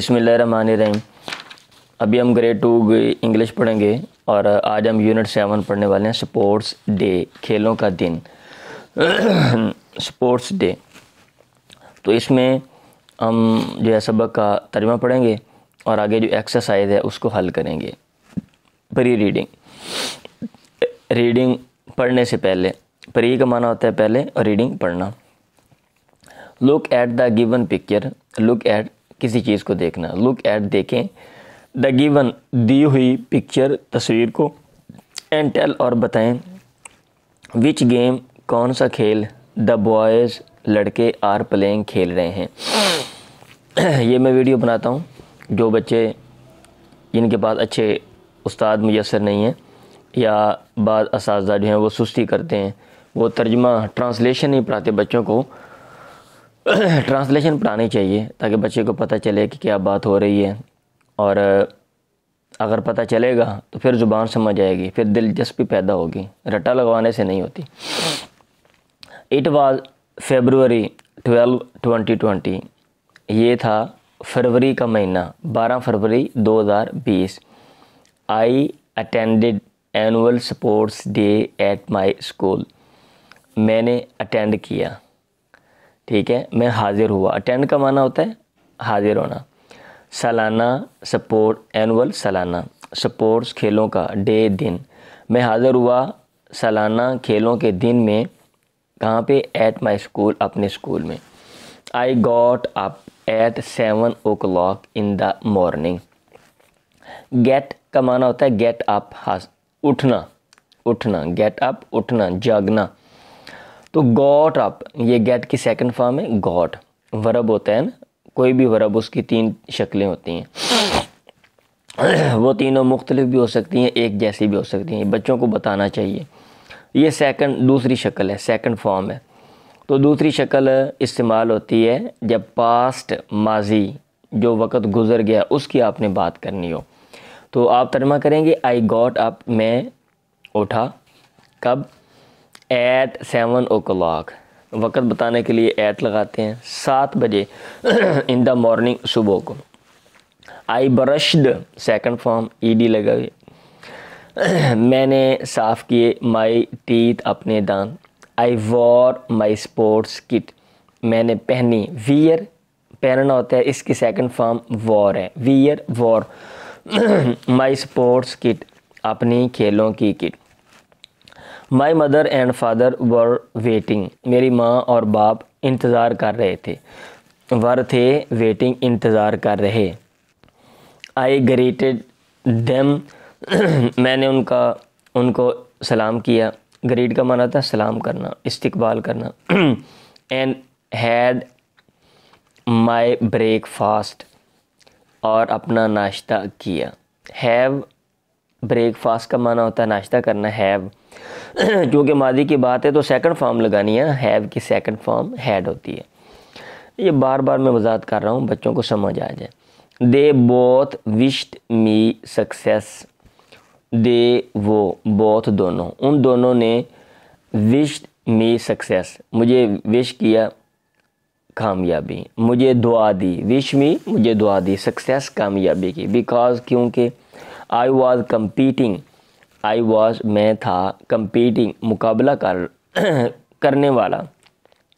बिस्मिल्लाहिर्रहमानिर्रहीम। अभी हम ग्रेड 2 इंग्लिश पढ़ेंगे और आज हम यूनिट 7 पढ़ने वाले हैं। स्पोर्ट्स डे, खेलों का दिन। स्पोर्ट्स डे, तो इसमें हम जो है सबक का तर्जुमा पढ़ेंगे और आगे जो एक्सरसाइज है उसको हल करेंगे। प्री रीडिंग पढ़ने से पहले, प्री का माना होता है पहले और रीडिंग पढ़ना। Look at the given picture, look at किसी चीज़ को देखना, लुक एट देखें, द गिवन दी हुई पिक्चर तस्वीर को, एंड टेल और बताएं, विच गेम कौन सा खेल, द बॉयज़ लड़के आर प्लेइंग खेल रहे हैं। ये मैं वीडियो बनाता हूँ जो बच्चे जिनके पास अच्छे उस्ताद मुयस्सर नहीं हैं या बाद असातिज़ा जो हैं वो सुस्ती करते हैं, वो तर्जुमा ट्रांसलेशन नहीं पढ़ाते बच्चों को। ट्रांसलेशन पढ़ानी चाहिए ताकि बच्चे को पता चले कि क्या बात हो रही है, और अगर पता चलेगा तो फिर ज़ुबान समझ आएगी, फिर दिलचस्पी पैदा होगी, रट्टा लगवाने से नहीं होती। इट वाज February 12, 2020, ये था फरवरी का महीना, 12 फरवरी 2020। I attended annual sports day at my school, मैंने अटेंड किया, ठीक है, मैं हाज़िर हुआ। अटेंड का माना होता है हाज़िर होना। सालाना स्पोर्ट, एनुअल सालाना, स्पोर्ट्स खेलों का, डे दिन, मैं हाज़िर हुआ सालाना खेलों के दिन में। कहाँ पे? एट माई स्कूल, अपने स्कूल में। I got up at 7 o'clock in the morning. Get का माना होता है गेट अप, उठना, उठना, गेट अप उठना, जागना। तो गॉट अप, ये गेट की सेकंड फॉर्म है, गॉट वर्ब होता है ना, कोई भी वर्ब उसकी 3 शक्लें होती हैं। वो तीनों मुख्तलिफ भी हो सकती हैं, एक जैसी भी हो सकती हैं, बच्चों को बताना चाहिए। ये दूसरी शक्ल है, सेकंड फॉर्म है। तो दूसरी शक्ल इस्तेमाल होती है जब पास्ट, माजी, जो वक़्त गुज़र गया उसकी आपने बात करनी हो। तो आप तर्जुमा करेंगे, आई गॉट अप, मैं उठा, कब? एट 7 o'clock, वक़्त बताने के लिए एट लगाते हैं, 7 बजे। इन द मॉर्निंग, सुबह को। आई ब्रश्ड, सेकंड फॉर्म, ईडी लगा हुए, मैंने साफ़ किए माई टीथ, अपने दांत। आई वॉर माई स्पोर्ट्स किट, मैंने पहनी, वियर पहनना होता है, इसकी सेकंड फॉर्म वॉर है, wear war. My sports kit, अपनी खेलों की kit. My mother and father were waiting, मेरी माँ और बाप इंतज़ार कर रहे थे, वर थे, वेटिंग इंतज़ार कर रहे। आई ग्रीटेड देम, मैंने उनको सलाम किया। ग्रीट का माना था सलाम करना, इस्तकबाल करना। एंड हैड माई ब्रेकफास्ट, और अपना नाश्ता किया। हैव, ब्रेकफास्ट का माना होता है नाश्ता करना, हैव क्योंकि मादी की बात है तो सेकंड फॉर्म लगानी है, हैव की सेकंड फॉर्म हैड होती है। ये बार बार मैं वजाहत कर रहा हूँ, बच्चों को समझ आ जाए। They both wished me success, they वो, बोथ दोनों, उन दोनों ने, विश्ड मी सक्सेस, मुझे विश किया कामयाबी, मुझे दुआ दी, विश मी मुझे दुआ दी, सक्सेस कामयाबी की। बिकॉज क्योंकि, I was competing, I was मैं था, कम्पीटिंग मुकाबला करने वाला,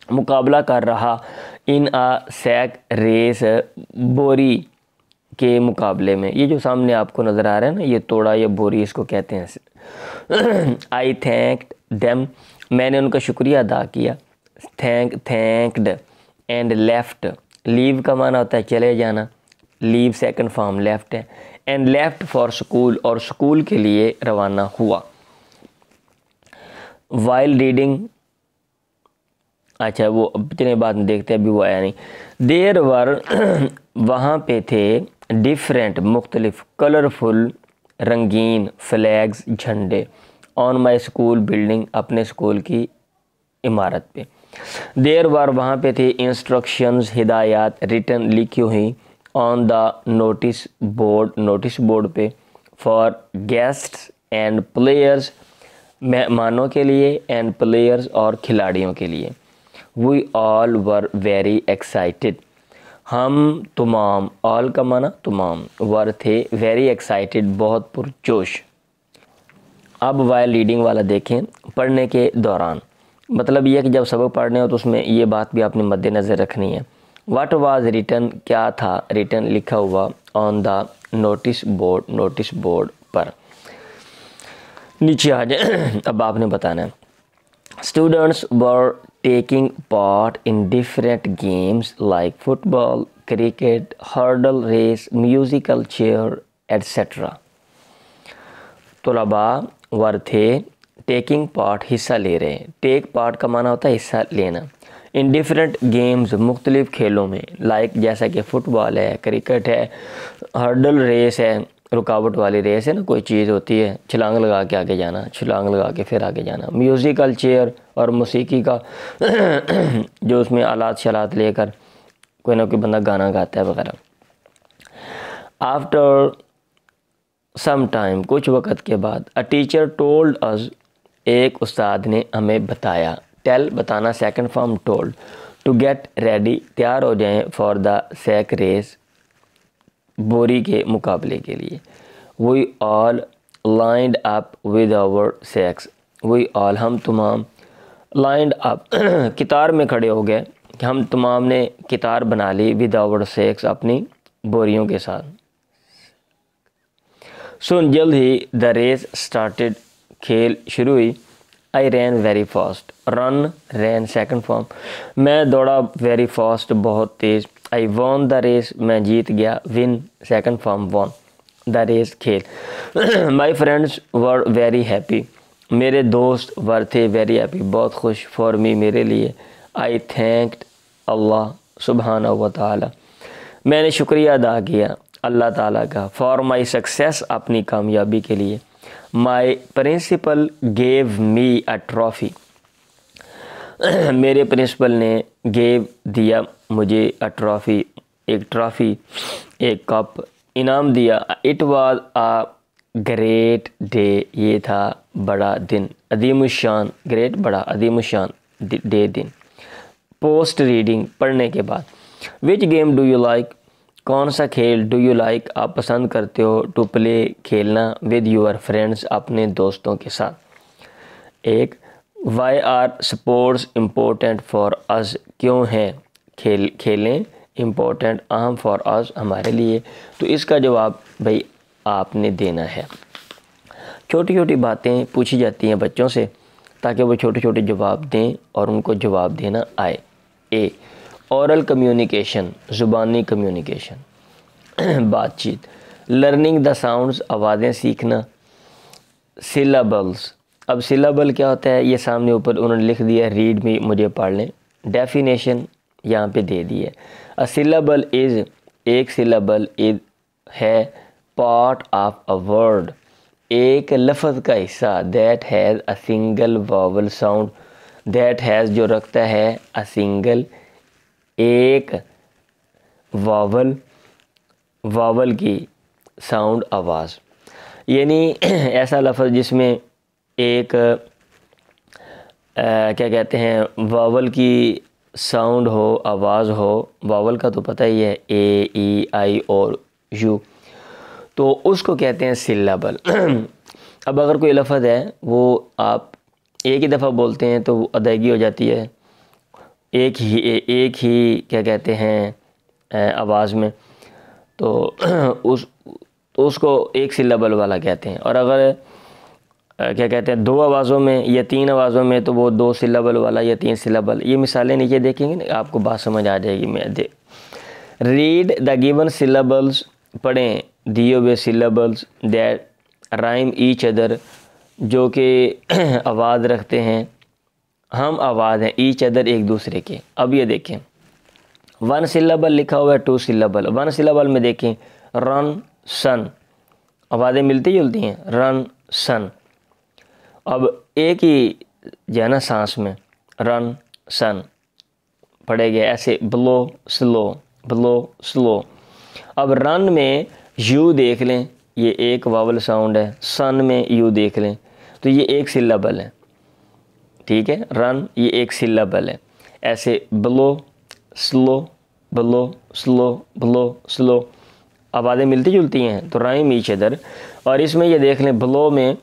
मुकाबला कर रहा, इन आ सैक रेस, बोरी के मुकाबले में। ये जो सामने आपको नज़र आ रहा है ना, ये तोड़ा या बोरी इसको कहते हैं। आई थैंक्ड देम, मैंने उनका शुक्रिया अदा किया। थैंक्ड एंड लेफ्ट, लीव का माना होता है चले जाना, लीव सेकंड फॉर्म लेफ्ट है। एंड लेफ्ट फॉर स्कूल, और स्कूल के लिए रवाना हुआ। वाइल रीडिंग, अच्छा वो इतने बाद में देखते हैं, अभी वो आया नहीं। देर वर, वहाँ पे थे, डिफरेंट मुख्तलिफ, कलरफुल रंगीन, फ्लैग्स झंडे, ऑन माई स्कूल बिल्डिंग, अपने स्कूल की इमारत पे। देर वर, वहाँ पे थे, इंस्ट्रक्शंस हिदायत, रिटन लिखी हुई, on the notice board, notice board पे, फॉर गेस्ट्स एंड प्लेयर्स, मेहमानों के लिए, एंड प्लेयर्स और खिलाड़ियों के लिए। We all were very excited, हम तमाम, ऑल का माना तमाम, वर थे वेरी एक्साइटेड, बहुत पुरजोश। अब वाइल रीडिंग वाला देखें, पढ़ने के दौरान, मतलब ये कि जब सबक पढ़ने हो तो उसमें ये बात भी आपने मद्देनज़र रखनी है। व्हाट वाज रिटन, क्या था रिटन लिखा हुआ, on the notice board, notice board पर। नीचे आ जाए अब आपने बताना है। Students were taking part in different games like football, cricket, hurdle race, musical chair etcetera. तलबा वर थे टेकिंग पार्ट, हिस्सा ले रहे हैं। टेक पार्ट का माना होता है हिस्सा लेना। इन डिफरेंट गेम्स, मुख्तलिफ खेलों में, लाइक जैसा कि फ़ुटबॉल है, क्रिकेट है, हर्डल रेस है, रुकावट वाली रेस है ना, कोई चीज़ होती है, छलांग लगा के आगे जाना, छलांग लगा के फिर आगे जाना। म्यूज़िकल चेयर, और मौसीकी का जो उसमें आलात शलात लेकर कोई ना कोई बंदा गाना गाता है वगैरह। आफ्टर सम टाइम, कुछ वक़्त के बाद, अ टीचर टोल्ड अस, एक उस्ताद ने हमें बताया। टेल बताना, second form told. To get ready, तैयार हो जाएं, फॉर द सैक रेस, बोरी के मुकाबले के लिए। We all lined up with our sacks, we all हम तमाम, लाइंड अप कितार में खड़े हो गए, हम तमाम ने कितार बना ली, विद आवर सैक्स अपनी बोरियों के साथ। सुन जल्द ही, द रेस स्टार्टेड, खेल शुरू हुई। I ran very fast, run ran second form, मैं दौड़ा, वेरी फास्ट बहुत तेज़। आई वॉन द रेस, मैं जीत गया। Win second form won, the race खेल। My friends were very happy, मेरे दोस्त वर थे वेरी हैप्पी, बहुत खुश। फॉर मी, मेरे लिए। आई थैंक्ड अल्लाह सुब्हानहू व तआला, मैंने शुक्रिया अदा किया अल्लाह ताला का। फॉर माई सक्सेस, अपनी कामयाबी के लिए। माई प्रिंसिपल गेव मी अ ट्रॉफ़ी, मेरे प्रिंसिपल ने गेव दिया मुझे, अ ट्रॉफ़ी एक ट्रॉफ़ी, एक कप, इनाम दिया। It was a great day, ये था बड़ा दिन। अदीमुशान, ग्रेट बड़ा, अदीमुशान डे दिन। पोस्ट रीडिंग, पढ़ने के बाद। Which game do you like, कौन सा खेल, डू यू लाइक आप पसंद करते हो, टू प्ले खेलना, विद यूर फ्रेंड्स अपने दोस्तों के साथ। एक, why are sports important for us, क्यों हैं खेलें इम्पोर्टेंट अहम, फॉर अस हमारे लिए। तो इसका जवाब भाई आपने देना है। छोटी छोटी बातें पूछी जाती हैं बच्चों से ताकि वो छोटे छोटे जवाब दें और उनको जवाब देना आए। ए, औरल कम्युनिकेशन, ज़ुबानी कम्युनिकेशन बातचीत। लर्निंग द साउंड्स, आवाज़ें सीखना। सिलाबल्स, अब सिलाबल क्या होता है ये सामने ऊपर उन्होंने लिख दिया, रीड मी, मुझे पढ़ लें। डेफिनेशन यहाँ पे दे दी है। अ सिलाबल इज़, एक सिलाबल इज़ है, पार्ट ऑफ अ वर्ड, एक लफ्ज़ का हिस्सा, that has a single vowel sound, that has जो रखता है, अ सिंगल एक वावल, वावल की साउंड आवाज़, यानी ऐसा लफ्ज़ जिसमें एक क्या कहते हैं वावल की साउंड हो, आवाज़ हो। वावल का तो पता ही है, ए ई आई और यू, तो उसको कहते हैं सिलाबल। अब अगर कोई लफ्ज़ है वो आप एक ही दफ़ा बोलते हैं तो अदायगी हो जाती है एक ही क्या कहते हैं आवाज़ में, तो उसको एक सिलेबल वाला कहते हैं। और अगर क्या कहते हैं दो आवाज़ों में या तीन आवाज़ों में तो वो दो सिलेबल वाला या तीन सिलेबल। ये मिसालें नीचे देखेंगे ना, आपको बात समझ आ जाएगी। मैं रीड द गिवन सिलेबल्स, पढ़ें दिए हुए syllables, that rhyme each other, जो कि आवाज़ रखते हैं, हम आवाज़ हैं, ईच अदर एक दूसरे के। अब ये देखें वन सिलेबल लिखा हुआ है, टू सिलेबल। वन सिलेबल में देखें रन सन, आवाज़ें मिलती जुलती हैं, रन सन। अब एक ही जो है ना सांस में, रन सन पढ़ेगा ऐसे, ब्लो स्लो, ब्लो स्लो। अब रन में यू देख लें, ये एक वावल साउंड है। सन में यू देख लें तो ये एक सिलेबल है, ठीक है। रन ये एक सिलेबल है। ऐसे blow slow, blow slow, blow, slow, आवाज़ें मिलती जुलती हैं तो राइम ईच अदर। और इसमें ये देख लें ब्लो में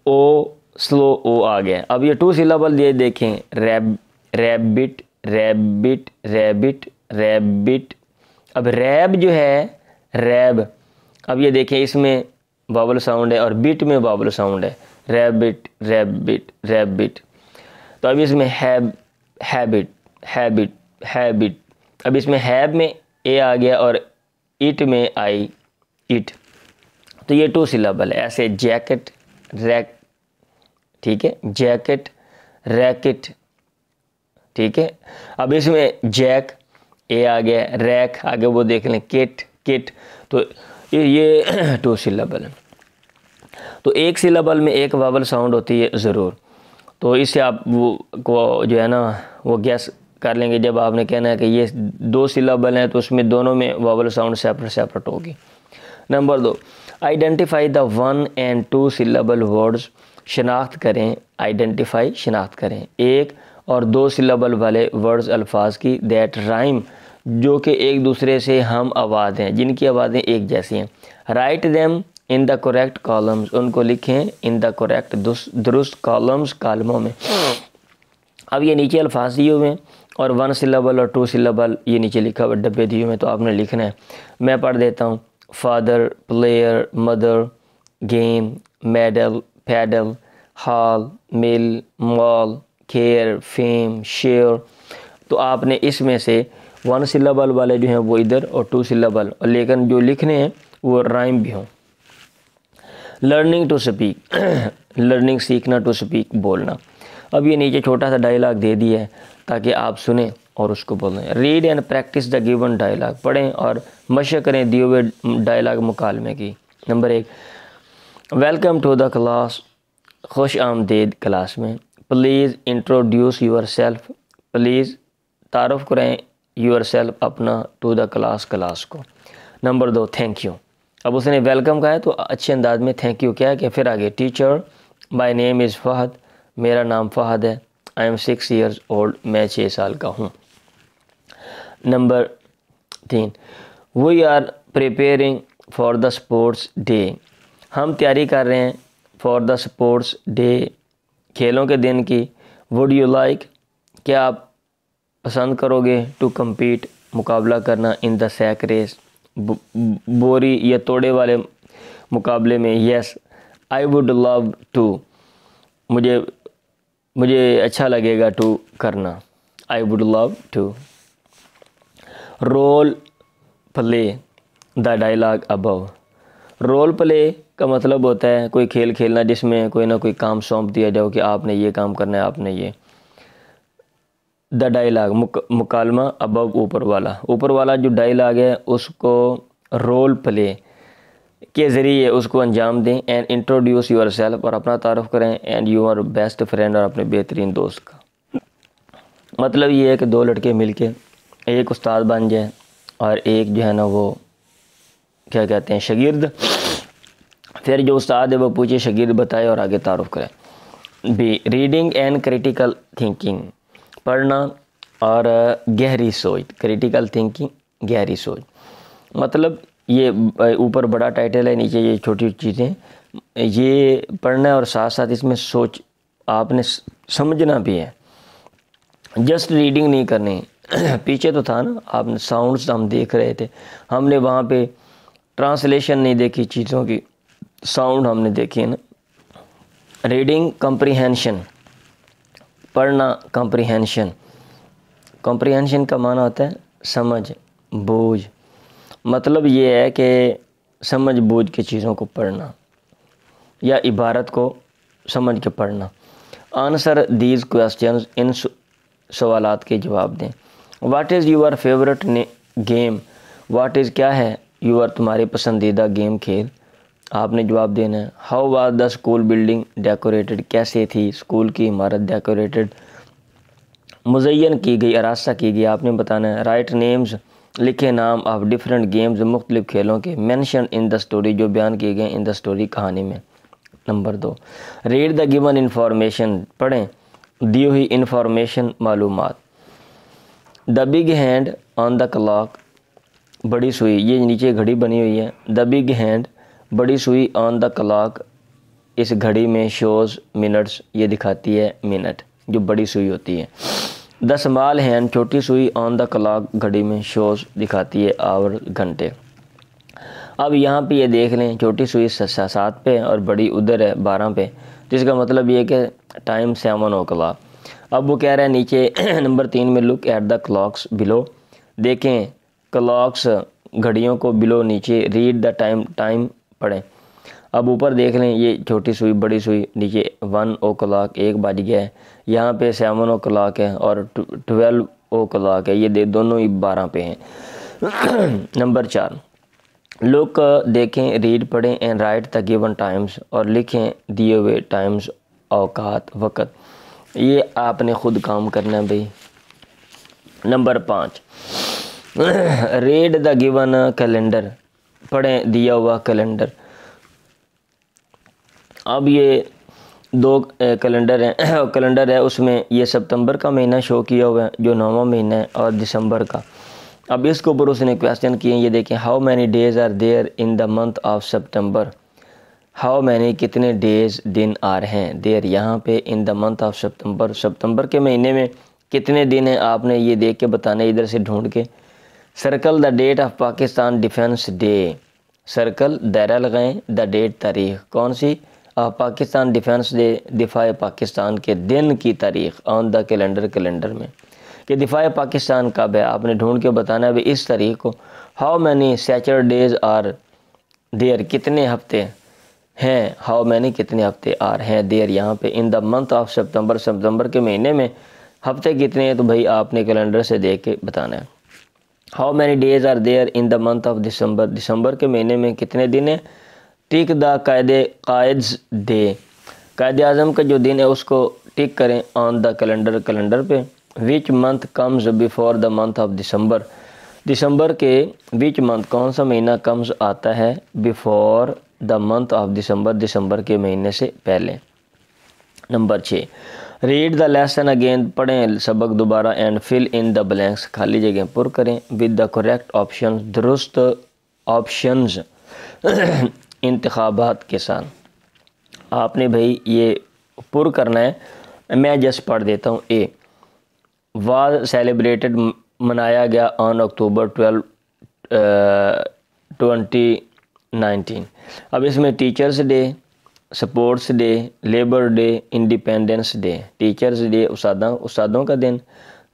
ओ, स्लो ओ आ गया। अब ये 2 सिलेबल ये देखें, रैबिट, रैबिट, रैबिट, रैबिट। अब रैब जो है, रैब, अब ये देखें इसमें वावल साउंड है और बिट में वावल साउंड है, रैबिट, रैबिट, रैबिट। तो अब इसमें हैबिट, हैबिट, हैबिट। अब इसमें हैब में ए आ गया और इट में आई, इट। तो ये 2 सिलेबल है। ऐसे जैकेट, रैक, ठीक है, जैकेट, रैकेट, ठीक है। अब इसमें जैक ए आ गया, रैक आगे वो देख लें, किट, किट। तो ये 2 सिलेबल है। तो एक सिलेबल में एक वावल साउंड होती है ज़रूर। तो इससे आप वो को जो है ना वो गैस कर लेंगे। जब आपने कहना है कि ये 2 सिलेबल हैं तो उसमें दोनों में वावल साउंड सेपरेट सेपरेट होगी। Number 2, identify the 1 and 2 syllable words. शनाख्त करें, आइडेंटिफाई शनाख्त करें 1 और 2 सिलेबल वाले वर्ड्स अल्फाज की दैट राइम, जो कि एक दूसरे से हम आवाज़ हैं, जिनकी आवाज़ें एक जैसी हैं। Write them in the correct columns, उनको लिखें इन द करेक्ट दुरुस्त कॉलम्स, कालमों में। अब ये नीचे अल्फाज दिए हुए हैं और 1 सिलेबल और 2 सिलेबल ये नीचे लिखा हुआ डब्बे दिए हुए हैं, तो आपने लिखना है। मैं पढ़ देता हूँ। Father, player, mother, game, medal, pedal, hall, mill, mall, care, fame, share. तो आपने इसमें से 1 सिलेबल वाले जो हैं वो इधर और 2 सिलेबल, और लेकिन जो लिखने हैं वो राइम भी हों। लर्निंग टू स्पीक, लर्निंग सीखना, टू स्पीक बोलना। अब ये नीचे छोटा सा डायलॉग दे दिया है ताकि आप सुने और उसको बोलें। Read and practice the given dialogue, पढ़ें और मशक करें दिए हुए डायलॉग मुकालमे की। Number 1, welcome to the class, खुश आमदीद क्लास में। Please introduce your self, please तारुफ करें यूर सेल्फ अपना, टू द क्लास, क्लास को। Number 2, thank you. अब उसने वेलकम कहा है तो अच्छे अंदाज में थैंक यू क्या है कि फिर आगे teacher, my name is Fahd, मेरा नाम फ़हद है। आई एम 6 years old, मैं 6 साल का हूँ। Number 3, we are preparing for the sports day, हम तैयारी कर रहे हैं फॉर द स्पोर्ट्स डे, खेलों के दिन की। वुड यू लाइक, क्या आप पसंद करोगे, टू कम्पीट, मुकाबला करना, इन द सैक रेस, बोरी या तोड़े वाले मुकाबले में। Yes, I would love to, मुझे अच्छा लगेगा टू करना, I would love to. Role play the dialogue above, role play का मतलब होता है कोई खेल खेलना जिसमें कोई ना कोई काम सौंप दिया जाओ कि आपने ये काम करना है, आपने ये। द डायलॉग मुकालमा, अबव ऊपर वाला जो डायलॉग है उसको रोल प्ले के ज़रिए उसको अंजाम दें। एंड इंट्रोड्यूस यूर सेल्फ, और अपना तारुफ करें। एंड यूर बेस्ट फ्रेंड, और अपने बेहतरीन दोस्त का। मतलब ये है कि 2 लड़के मिलके एक उस्ताद बन जाए और एक जो है ना वो क्या कहते हैं शागिर्द। फिर जो उस्ताद है वो पूछे, शागिर्द बताए और आगे तारुफ करें। B, reading and critical thinking, पढ़ना और गहरी सोच। क्रिटिकल थिंकिंग, गहरी सोच। मतलब ये ऊपर बड़ा टाइटल है, नीचे ये छोटी चीज़ें, ये पढ़ना है और साथ साथ इसमें सोच आपने समझना भी है, जस्ट रीडिंग नहीं करनी। पीछे तो था ना, आपने साउंड्स हम देख रहे थे, हमने वहाँ पे ट्रांसलेशन नहीं देखी चीज़ों की, साउंड हमने देखी है ना। रीडिंग कॉम्प्रिहेंशन, पढ़ना कॉम्प्रिहेंशन। कॉम्प्रिहेंशन का माना होता है समझ बूझ, मतलब ये है कि समझ बूझ के चीज़ों को पढ़ना या इबारत को समझ के पढ़ना। आंसर दीज क्वेश्चंस, इन सवालात के जवाब दें। What is your favourite game, what is क्या है यूर तुम्हारी पसंदीदा गेम खेल, आपने जवाब देना है। How was the school building decorated, कैसे थी स्कूल की इमारत डेकोरेटेड, मुज़य्यन की गई, आरास्ता की गई, आपने बताना है। राइट नेम्स, लिखे नाम ऑफ डिफरेंट गेम्स, मुख्तलिफ खेलों के। मेंशन इन द स्टोरी, जो बयान किए गए इन द स्टोरी, कहानी में। Number 2, read the given information, पढ़ें दी हुई इंफॉर्मेशन मालूमात। The big hand on the clock, बड़ी सुई, ये नीचे घड़ी बनी हुई है। द बिग हैंड, बड़ी सुई ऑन द क्लॉक, इस घड़ी में शोज़ मिनट्स, ये दिखाती है मिनट, जो बड़ी सुई होती है। द स्मॉल हैंड, छोटी सुई ऑन द क्लॉक, घड़ी में शोज़ दिखाती है आवर, घंटे। अब यहाँ पे ये देख लें, छोटी सुई 7 पे और बड़ी उधर है 12 पे, तो इसका मतलब ये कि टाइम 7 o'clock। अब वो कह रहा है नीचे नंबर 3 में look at the clocks below, देखें क्लॉक्स घड़ियों को, बिलो नीचे, रीड द टाइम, टाइम पढ़ें। अब ऊपर देख लें, ये छोटी सुई बड़ी सुई, नीचे 1 o'clock 1 बज गया है, यहाँ पे 7 o'clock है और 12 o'clock है, ये दोनों ही 12 पे हैं। नंबर 4 लुक, देखें, रीड पढ़ें, and right the given times, और लिखें दिए हुए टाइम्स, औकात, वक़्त। ये आपने ख़ुद काम करना है भाई। Number 5 read the given calendar, पढ़ें दिया हुआ कैलेंडर। अब ये 2 कैलेंडर हैं कैलेंडर है, उसमें ये सितंबर का महीना शो किया हुआ है जो 9वां महीना है, और दिसंबर का। अब इसके ऊपर उसने क्वेश्चन किए, ये देखें, how many days are there in the month of September, how many, कितने डेज़, दिन आ रहे हैं, देयर यहाँ पे, in the month of September, सितंबर के महीने में कितने दिन हैं, आपने ये देख के बताना है, इधर से ढूंढ के। Circle the date of Pakistan defence day, circle दायरा लगाएं, द डेट, तारीख, कौन सी, पाकिस्तान डिफेंस डे, दिफाए पाकिस्तान के दिन की तारीख, ऑन द कैलेंडर, कैलेंडर में, कि दिफाए पाकिस्तान कब है, आपने ढूंढ के बताना है भाई इस तारीख को। How many Saturdays are there, कितने हफ्ते हैं, हाउ मैनी, कितने हफ्ते आर हैं, देयर यहाँ पे, in the month of September, सितंबर के महीने में हफ्ते कितने हैं, तो भाई आपने कैलेंडर से देख के बताना है। How many days are there in the month of December, दिसंबर के महीने में कितने दिन हैं। टिक द कायद्स डे, कायद आज़म का जो दिन है उसको टिक करें ऑन द कैलेंडर, कैलेंडर पे। Which month comes before the month of December, दिसंबर के विच मंथ, कौन सा महीना कम्स आता है, before the month of December, दिसंबर के महीने से पहले। Number 6 read the lesson again, पढ़ें सबक दोबारा, and fill in the blanks, खाली जगह पुर करें, विद द करेक्ट ऑप्शन, दुरुस्त ऑप्शंस इंतखाबात के साथ। आपने भाई ये पुर करना है। मैं जस्ट पढ़ देता हूँ। ए वाज सेलिब्रेटेड, मनाया गया ऑन अक्टूबर 12 2019। अब इसमें teachers day, sports day, labour day, independence day. Teachers day उस्तादों का दिन,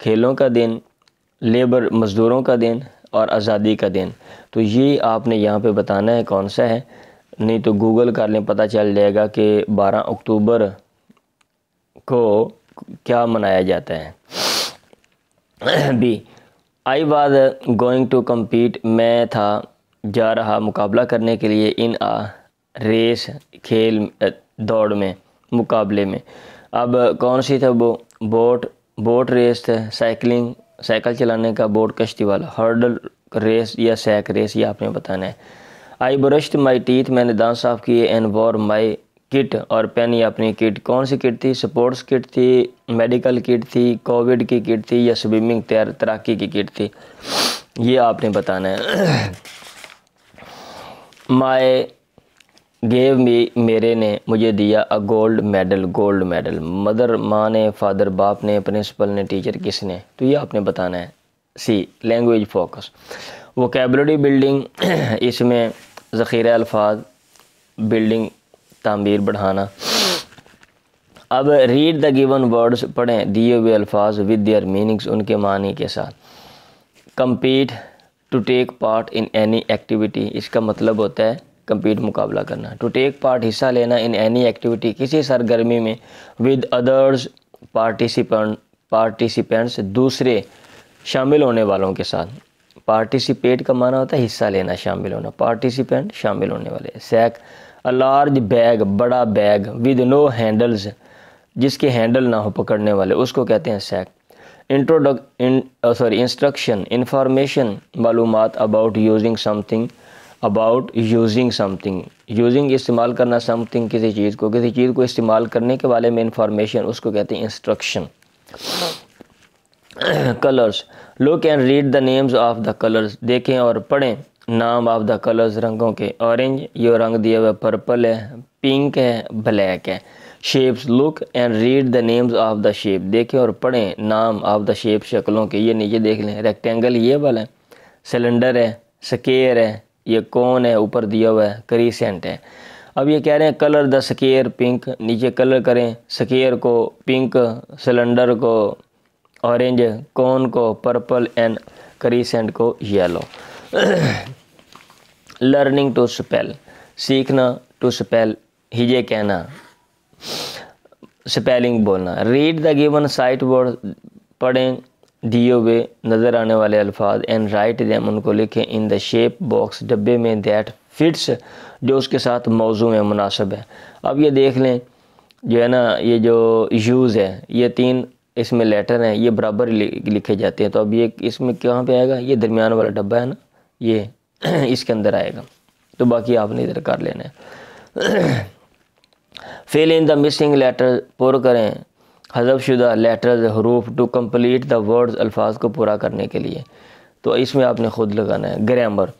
खेलों का दिन, लेबर मज़दूरों का दिन, और आज़ादी का दिन। तो ये आपने यहाँ पे बताना है कौन सा है, नहीं तो गूगल कर लें, पता चल जाएगा कि 12 अक्टूबर को क्या मनाया जाता है। B I was going to compete, मैं था जा रहा मुकाबला करने के लिए, इन आ रेस, खेल दौड़ में, मुकाबले में। अब कौन सी था वो, बोट रेस था, साइकिलिंग, साइकिल चलाने का, बोट कश्ती वाला, हर्डल रेस या सैक रेस, ये आपने बताना है। आई ब्रश्ड माई टीथ, मैंने दांत साफ़ किए, एंड वॉर माई किट, और पहनी अपनी किट। कौन सी किट थी, स्पोर्ट्स किट थी, मेडिकल किट थी, कोविड की किट थी, या स्विमिंग तैराकी की किट थी, ये आपने बताना है। माई गेव मी, मेरे ने मुझे दिया, a gold medal, gold medal. Mother माँ ने, फादर बाप ने, प्रिंसिपल ने, टीचर किसने, तो ये आपने बताना है। सी लैंग्वेज फोकस। वोकेबलरी बिल्डिंग, इसमें ज़ख़ीरा अल्फाज, बिल्डिंग तामीर बढ़ाना। अब रीड द गिवन वर्ड्स, पढ़ें दिए हुए अल्फाज, विद देयर मीनिंग्स, उनके मानी के साथ। Compete, to take part in any activity, इसका मतलब होता है कम्पीट, मुकाबला करना। टू टेक पार्ट, हिस्सा लेना, इन एनी एक्टिविटी, किसी सरगर्मी में, विद अदर्स पार्टिसिपेंट्स, दूसरे शामिल होने वालों के साथ। पार्टिसिपेट का माना होता है हिस्सा लेना, शामिल होना, पार्टिसिपेंट शामिल होने वाले। सैक, अ लार्ज बैग, बड़ा बैग, विद नो हैंडल्स, जिसके हैंडल ना हो पकड़ने वाले, उसको कहते हैं सैक। इंस्ट्रक्शन, इंफॉर्मेशन, मालूमात, about using something, about using something, using इस्तेमाल करना, समथिंग किसी चीज़ को इस्तेमाल करने के बारे में इंफॉर्मेशन, उसको कहते हैं instruction. Colours, look and read the names of the colours, देखें और पढ़ें नाम ऑफ द कलर्स, रंगों के। ऑरेंज ये रंग दिया हुआ, पर्पल है, पिंक है, ब्लैक है। Shapes, look and read the names of the shape, देखें और पढ़ें नाम ऑफ द शेप, शक्लों के। ये नीचे देख लें, रेक्टेंगल ये वाला है, सिलेंडर है, स्क्वायर है, ये कौन है ऊपर दिया हुआ है, क्रीसेंट है। अब ये कह रहे हैं कलर द स्क्वायर पिंक, नीचे कलर करें स्क्वायर को पिंक, सिलेंडर को ऑरेंज, कौन को पर्पल एंड क्रीसेंट को येलो। लर्निंग टू स्पेल, सीखना, टू स्पेल हिजे कहना, स्पेलिंग बोलना। Read the given site word, पढ़ें दिए हुए नज़र आने वाले अल्फाज, एंड राइट देम, उनको लिखें इन द शेप बॉक्स, डब्बे में, दैट फिट्स, जो उसके साथ मौजू में मुनासिब है। अब ये देख लें जो है ना, ये जो यूज़ है, ये 3 इसमें लेटर हैं, ये बराबर लिखे जाते हैं। तो अब ये इसमें कहाँ पे आएगा, ये दरमियान वाला डब्बा है ना, ये इसके अंदर आएगा। तो बाकी आपने इधर कर लेना है। Fill in the missing letter, पुर करें हज़फ शुदा लेटर्स, हरूफ, टू कंप्लीट द वर्ड्स, अल्फाज को पूरा करने के लिए। तो इसमें आपने ख़ुद लगाना है। ग्रामर,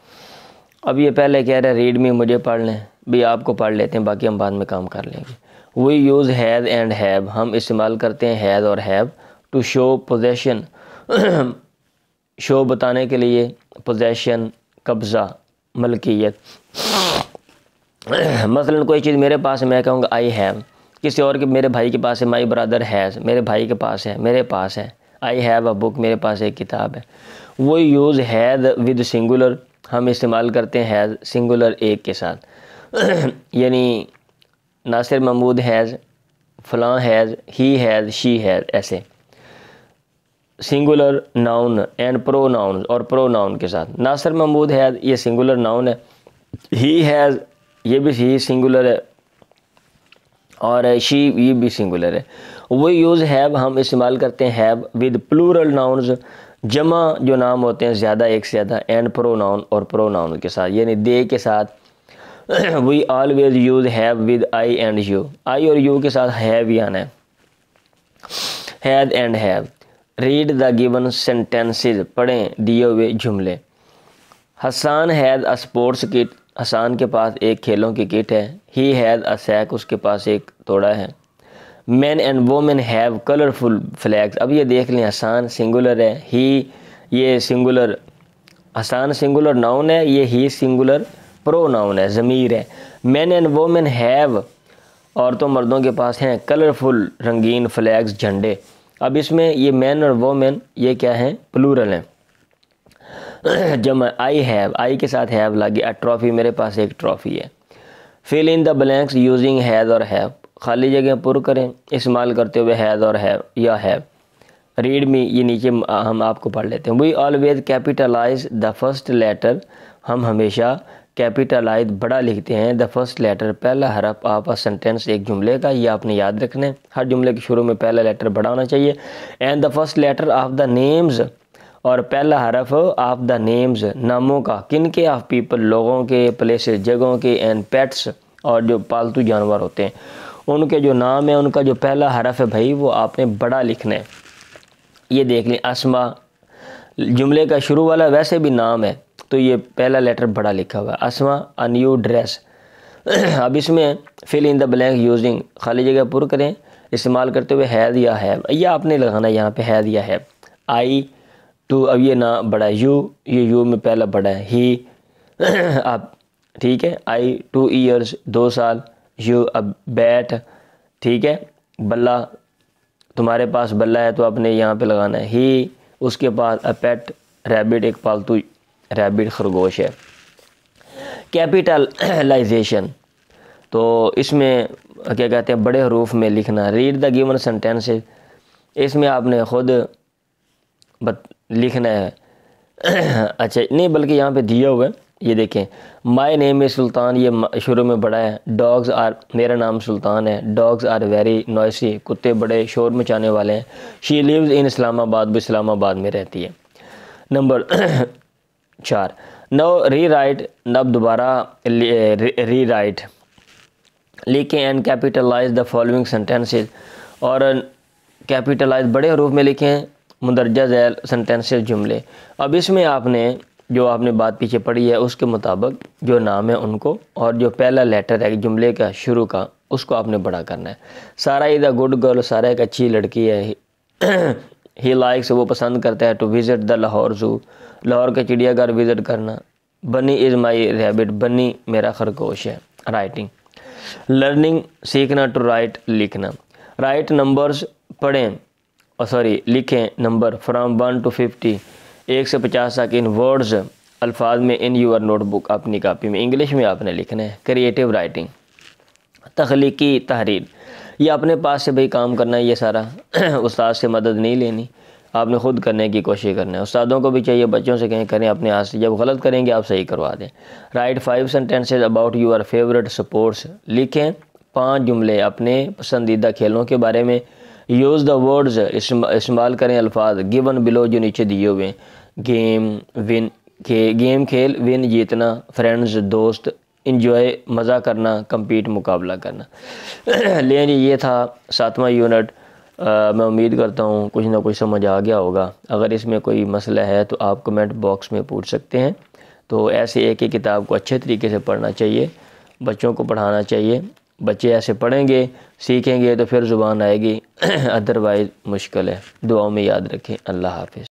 अब ये पहले कह रहा है रीड में, मुझे पढ़ लें भी, आपको पढ़ लेते हैं, बाकी हम बाद में काम कर लेंगे। We use has and have, हम इस्तेमाल करते हैं हैज़ और have. To show possession, show बताने के लिए, पोजेशन कब्ज़ा, मलकियत। मसलन कोई चीज़ मेरे पास है, मैं कहूँगा आई हैव, किसी और के, मेरे भाई के पास है, माई ब्रदर हैज़, मेरे भाई के पास है, मेरे पास है। आई हैव अ बुक, मेरे पास एक किताब है। वो यूज़ हैज़ विद सिंगुलर, हम इस्तेमाल करते हैं हैज़ सिंगुलर एक के साथ। यानी नासिर महमूद हैज़, फ़लाँ has, he has, she has, ऐसे। सिंगुलर नाउन एंड प्रोनाउन, और प्रोनाउन के साथ। नासिर महमूद हैज़ ये सिंगुलर नाउन है, ही हैज़ ये भी ही सिंगुलर है, और शी ये भी सिंगुलर है। वी यूज़ हैव, हम इस्तेमाल करते हैं हैव विद प्लूरल नाउन्स, जमा जो नाम होते हैं ज़्यादा, एक से ज़्यादा, एंड प्रोनाउन, और प्रोनाउन के साथ, यानी दे के साथ। We always use have with I and you, I और यू के साथ हैव ही आना है। Had and have. Read the given sentences, पढ़ें दिए हुए जुमले। Hasan has a sports kit, Hasan के पास एक खेलों की किट है। ही हैज़ अ सैक, उसके पास एक तोड़ा है। Man and women have colourful flags, अब ये देख लें, हसन सिंगुलर है, ही ये सिंगुलर, हसन सिंगुलर नाउन है, ये ही सिंगुलर प्रोनाउन है, ज़मीर है। मैन एंड वोमेन हैव, औरतों मर्दों के पास हैं कलरफुल रंगीन फ्लैग्स, झंडे। अब इसमें ये मैन और वोमेन ये क्या हैं, प्लूरल हैं। जब आई हैव, आई के साथ हैव लगी। अ ट्रॉफ़ी, मेरे पास एक ट्रॉफ़ी है। Fill in the blanks using has और हैव, खाली जगह पुर करें इस्तेमाल करते हुए हैज़ और हैव या हैव। रीड मी, ये नीचे हम आपको पढ़ लेते हैं। We always capitalize the first letter, हम हमेशा कैपिटलाइज बड़ा लिखते हैं द फर्स्ट लेटर, पहला हरफ ऑफ अ सेंटेंस, एक जुमले का। ये आपने याद रखना है, हर जुमले के शुरू में पहला लेटर बड़ा होना चाहिए। And the first letter of the names, और पहला हरफ ऑफ द नेम्स, नामों का। किन के? ऑफ पीपल, लोगों के, प्लेसेस, जगहों के, एंड पेट्स, और जो पालतू जानवर होते हैं उनके जो नाम है, उनका जो पहला हरफ है भाई वो आपने बड़ा लिखना है। ये देख लें, अस्मा जुमले का शुरू वाला वैसे भी नाम है तो ये पहला लेटर बड़ा लिखा हुआ है, अस्मा अ न्यू ड्रेस। अब इसमें fill in the blank using, खाली जगह पुर करें इस्तेमाल करते हुए हैज़ या हैव, ये आपने लगाना है यहाँ पे हैज़ या हैव। आई टू, अब ये ना बड़ा है, यू, ये यू में पहला बड़ा है। ही अब ठीक है, आई 2 ईयर्स 2 साल। यू अब बैट, ठीक है, बल्ला, तुम्हारे पास बल्ला है तो आपने यहाँ पे लगाना है ही। उसके बाद अ पेट रैबिट, एक पालतू रैबिट खरगोश है। कैपिटलाइजेशन, तो इसमें क्या कहते हैं, बड़े हरूफ में लिखना। रीड द गिवन सेंटेंसेस, इसमें आपने खुद लिखना है। अच्छा नहीं, बल्कि यहाँ पे दिया हुआ है, ये देखें, माई नेम इज़ सुल्तान, ये शुरू में बड़ा है। डॉग्स आर, मेरा नाम सुल्तान है। डॉग्स आर वेरी नॉइसी, कुत्ते बड़े शोर मचाने वाले हैं। शी लिव्स इन इस्लामाबाद, भी इस्लामाबाद में रहती है। नंबर 4, नो री राइट, अब दोबारा री राइट लिखें and capitalize the following sentences, और कैपिटलाइज बड़े हरूफ में लिखें मुंदरजा झैल सेंटेंसेस जुमले। अब इसमें आपने जो आपने बात पीछे पढ़ी है उसके मुताबिक जो नाम है उनको और जो पहला लेटर है जुमले का शुरू का उसको आपने बड़ा करना है। सारा इज़ अ गुड गर्ल, सारा एक अच्छी लड़की है। ही लाइक्स, वो पसंद करता है to visit the Lahore zoo, Lahore के चिड़ियाघर विज़िट करना। बनी इज़ माई रैबिट, बनी मेरा खरगोश है। राइटिंग, लर्निंग सीखना, टू राइट लिखना। राइट नंबर्स पढ़ें लिखें नंबर फ्राम 1 to 50, 1 से 50 तक इन वर्ड्स अल्फाज में इन यूर नोटबुक, अपनी कापी में इंग्लिश में आपने लिखना है। क्रिएटिव राइटिंग, तख्लीकी तहरीर, ये अपने पास से भाई काम करना है, ये सारा उस्ताद से मदद नहीं लेनी, आपने ख़ुद करने की कोशिश करना है। उस्तादों को भी चाहिए बच्चों से कहें करें अपने हाथ से, जब गलत करेंगे आप सही करवा दें। Write 5 sentences about your favourite sports, लिखें 5 जुमले अपने पसंदीदा खेलों के बारे में। यूज़ द वर्ड्स, इस्तेमाल करें अल्फाज गिवन बिलो जो नीचे दिए हुए। गेम खेल, विन जीतना, फ्रेंड्स दोस्त, इंजॉय मज़ा करना, compete मुकाबला करना। लेकिन ये था 7वां यूनिट। मैं उम्मीद करता हूँ कुछ ना कुछ समझ आ गया होगा। अगर इसमें कोई मसला है तो आप कमेंट बॉक्स में पूछ सकते हैं। तो ऐसे एक ही किताब को अच्छे तरीके से पढ़ना चाहिए, बच्चों को पढ़ाना चाहिए। बच्चे ऐसे पढ़ेंगे सीखेंगे तो फिर ज़ुबान आएगी, अदरवाइज़ मुश्किल है। दुआओं में याद रखें। अल्लाह हाफ़िज़।